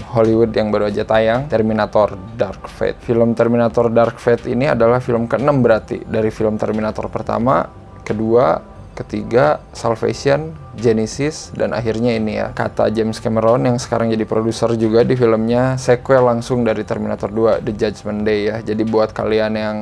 Hollywood yang baru aja tayang, Terminator Dark Fate. Film Terminator Dark Fate ini adalah film ke-6 berarti dari film Terminator pertama, kedua, ketiga, Salvation, Genesis, dan akhirnya ini ya, kata James Cameron yang sekarang jadi produser juga di filmnya, sequel langsung dari Terminator 2, The Judgment Day ya. Jadi buat kalian yang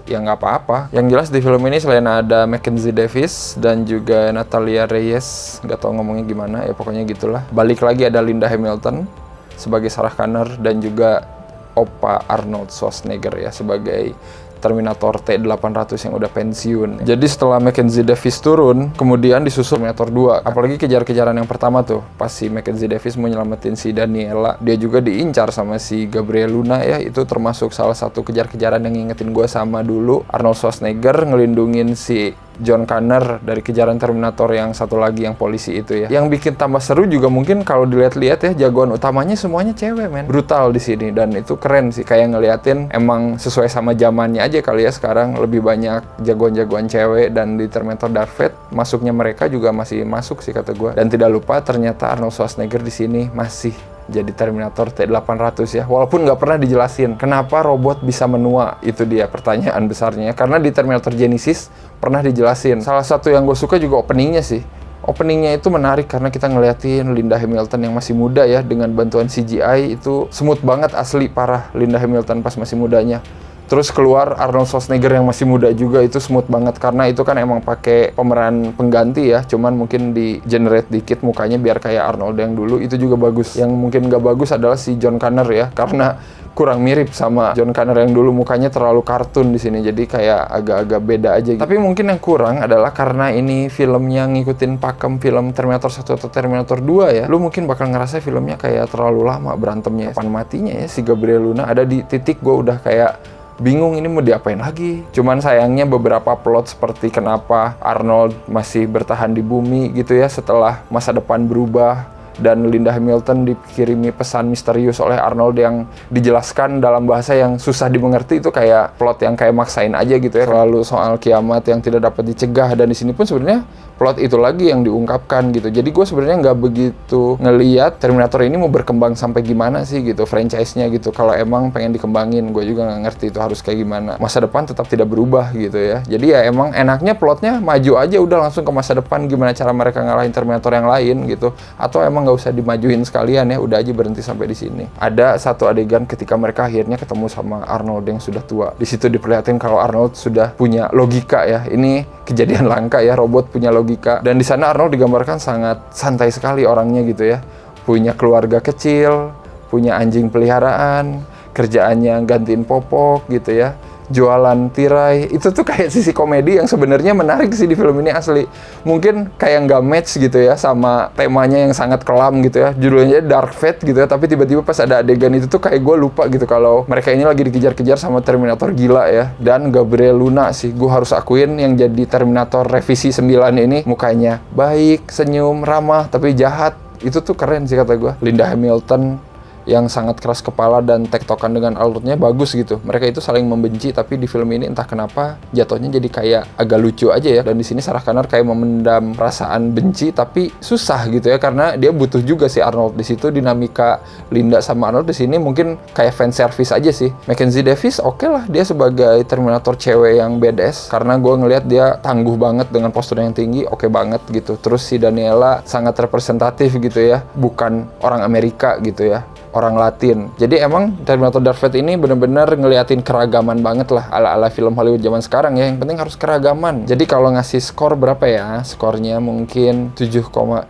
nggak apa-apa. Yang jelas di film ini selain ada Mackenzie Davis dan juga Natalia Reyes, nggak tahu ngomongnya gimana ya, pokoknya gitulah. Balik lagi ada Linda Hamilton sebagai Sarah Connor dan juga Opa Arnold Schwarzenegger ya sebagai Terminator T-800 yang udah pensiun. Jadi setelah Mackenzie Davis turun, kemudian disusul Terminator 2. Apalagi kejar-kejaran yang pertama tuh, pas si Mackenzie Davis mau nyelamatin si Daniela, dia juga diincar sama si Gabriel Luna ya. Itu termasuk salah satu kejar-kejaran yang ngingetin gue sama dulu Arnold Schwarzenegger ngelindungin si John Connor dari kejaran Terminator yang satu lagi yang polisi itu ya. Yang bikin tambah seru juga mungkin kalau dilihat-lihat ya, jagoan utamanya semuanya cewek men. Brutal di sini dan itu keren sih, kayak ngeliatin emang sesuai sama zamannya aja kali ya, sekarang lebih banyak jagoan-jagoan cewek. Dan di Terminator Dark Fate masuknya mereka juga masih masuk sih kata gue. Dan tidak lupa ternyata Arnold Schwarzenegger di sini masih jadi Terminator T-800 ya. Walaupun nggak pernah dijelasin kenapa robot bisa menua, itu dia pertanyaan besarnya. Karena di Terminator Genesis pernah dijelasin. Salah satu yang gue suka juga openingnya sih. Openingnya itu menarik karena kita ngeliatin Linda Hamilton yang masih muda ya, dengan bantuan CGI itu smooth banget, asli parah Linda Hamilton pas masih mudanya. Terus keluar Arnold Schwarzenegger yang masih muda juga, itu smooth banget karena itu kan emang pakai pemeran pengganti ya, cuman mungkin di generate dikit mukanya biar kayak Arnold yang dulu. Itu juga bagus. Yang mungkin gak bagus adalah si John Connor ya, karena kurang mirip sama John Connor yang dulu, mukanya terlalu kartun di sini, jadi kayak agak-agak beda aja gitu. Tapi mungkin yang kurang adalah karena ini filmnya ngikutin pakem film Terminator 1 atau Terminator 2 ya, lu mungkin bakal ngerasa filmnya kayak terlalu lama berantemnya. Kapan matinya ya si Gabriel Luna, ada di titik gue udah kayak bingung ini mau diapain lagi. Cuman sayangnya beberapa plot seperti kenapa Arnold masih bertahan di bumi gitu ya setelah masa depan berubah, dan Linda Hamilton dikirimi pesan misterius oleh Arnold yang dijelaskan dalam bahasa yang susah dimengerti, itu kayak plot yang kayak maksain aja gitu ya. Selalu soal kiamat yang tidak dapat dicegah, dan di sini pun sebenarnya plot itu lagi yang diungkapkan gitu. Jadi gue sebenarnya nggak begitu ngeliat Terminator ini mau berkembang sampai gimana sih gitu franchise-nya gitu. Kalau emang pengen dikembangin, gue juga nggak ngerti itu harus kayak gimana. Masa depan tetap tidak berubah gitu ya. Jadi ya emang enaknya plotnya maju aja udah langsung ke masa depan, gimana cara mereka ngalahin Terminator yang lain gitu. Atau emang nggak usah dimajuin sekalian ya, udah aja berhenti sampai di sini. Ada satu adegan ketika mereka akhirnya ketemu sama Arnold yang sudah tua. Di situ diperlihatin kalau Arnold sudah punya logika ya. Ini kejadian langka ya, robot punya logika. Dan di sana Arnold digambarkan sangat santai sekali orangnya gitu ya. Punya keluarga kecil, punya anjing peliharaan, kerjaannya gantiin popok gitu ya, jualan tirai. Itu tuh kayak sisi komedi yang sebenarnya menarik sih di film ini asli. Mungkin kayak nggak match gitu ya sama temanya yang sangat kelam gitu ya, judulnya Dark Fate gitu ya, tapi tiba-tiba pas ada adegan itu tuh kayak gue lupa gitu kalau mereka ini lagi dikejar-kejar sama Terminator gila ya. Dan Gabriel Luna sih, gue harus akuin yang jadi Terminator revisi 9 ini mukanya baik, senyum, ramah, tapi jahat. Itu tuh keren sih kata gue. Linda Hamilton yang sangat keras kepala dan tektokan dengan Arnoldnya bagus gitu. Mereka itu saling membenci, tapi di film ini entah kenapa jatuhnya jadi kayak agak lucu aja ya. Dan di sini Sarah Connor kayak memendam perasaan benci, tapi susah gitu ya karena dia butuh juga si Arnold di situ. Dinamika Linda sama Arnold di sini mungkin kayak fan service aja sih. Mackenzie Davis oke lah, dia sebagai Terminator cewek yang badass karena gue ngelihat dia tangguh banget dengan postur yang tinggi, oke banget gitu. Terus si Daniela sangat representatif gitu ya, bukan orang Amerika gitu ya, orang Latin. Jadi emang Terminator Dark Fate ini bener-bener ngeliatin keragaman banget lah, ala-ala film Hollywood zaman sekarang ya. Yang penting harus keragaman. Jadi kalau ngasih skor berapa ya? Skornya mungkin 7,8.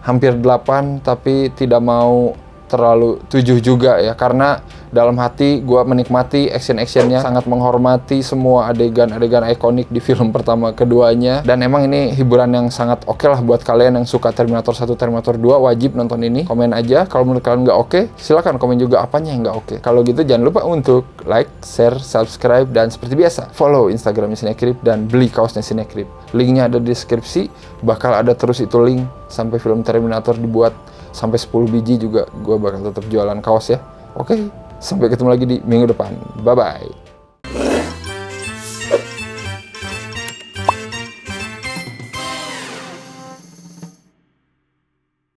Hampir 8, tapi tidak mau terlalu 7 juga ya, karena dalam hati gue menikmati action-actionnya, sangat menghormati semua adegan-adegan ikonik di film pertama keduanya. Dan emang ini hiburan yang sangat oke lah buat kalian yang suka Terminator 1, Terminator 2, wajib nonton ini. Komen aja kalau menurut kalian nggak oke, silakan komen juga apanya yang nggak oke. Kalau gitu jangan lupa untuk like, share, subscribe, dan seperti biasa follow Instagramnya Cinecrip dan beli kaosnya Cinecrip. Linknya ada di deskripsi, bakal ada terus itu link sampai film Terminator dibuat. Sampai 10 biji juga gue bakal tetap jualan kaos ya. Oke, sampai ketemu lagi di minggu depan. Bye-bye.